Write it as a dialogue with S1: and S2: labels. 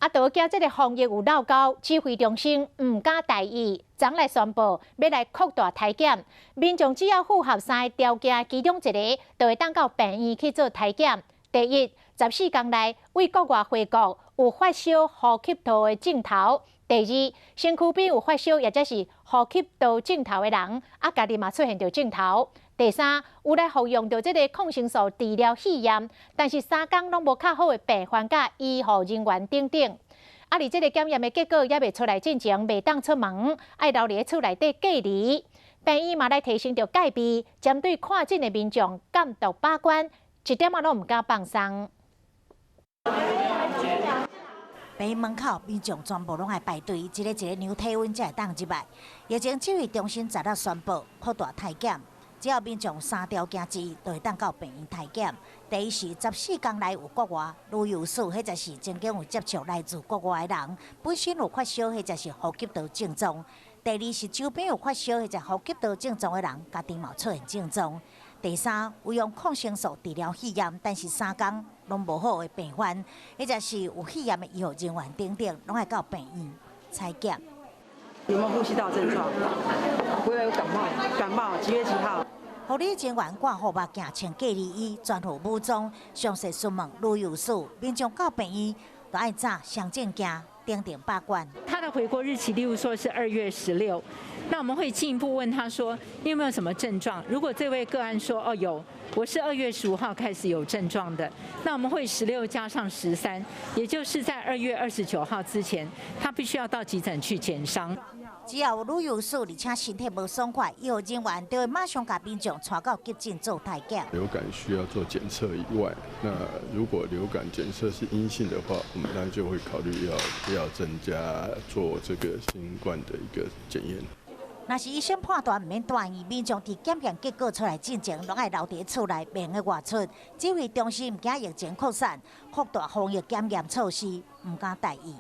S1: 就惊这个防疫有漏沟，指挥中心唔敢大意，昨来宣布要来扩大体检，民众只要符合3个条件，其中一个就会当到病院去做体检。第一，14天内为国外回国有发烧、呼吸道的症头；第二，身躯边有发烧，或者是呼吸道症头的人，家己嘛出现着症头。第三，有来服用着这个抗生素治疗肺炎，但是3天拢无较好的病患甲医护人员等等。而这个检验的结果也未出来之前，未当出门，爱留伫厝内底隔离。病院嘛来提升着戒备，针对看诊的民众监督把关，一点仔拢唔敢放松。
S2: 病院门口民众全部拢爱排队，一个量体温才会当入来。疫情指挥中心昨日宣布扩大体检。只要民众3条件之一，就会当到病院体检。第一是14天内有国外旅游史，或者是曾经有接触来自国外的人，本身有发烧或者是呼吸道症状。第二是周边有发烧或者呼吸道症状的人，家己嘛出现症状。第三，有用抗生素治疗肺炎，但是3天拢无好的病患，或者是有肺炎的医护人员等等，拢爱到病院采检。
S3: 有没有呼吸道症状？我有感冒，几月几号？
S2: 护理人员挂护目镜、穿隔离衣、全副武装，详细询问旅游史。民众到病院都爱早上证件，定点把关。
S4: 他的回国日期，例如说是2月16，那我们会进一步问他说，你有没有什么症状？如果这位个案说哦有，我是2月15号开始有症状的，那我们会16加上13，也就是在2月29号之前，他必须要到急诊去检伤。
S2: 只要有旅游史，而且身体无爽快，医护人员就会马上把民众带到急诊做体检。
S5: 流感需要做检测以外，那如果流感检测是阴性的话，我们当然就会考虑要增加做这个新冠的一个检验。
S2: 若是医生判断唔免大意，民众伫检验结果出来之前，拢爱留伫厝内，免去外出。指挥中心唔惊疫情扩散，扩大防疫检验措施，唔敢大意。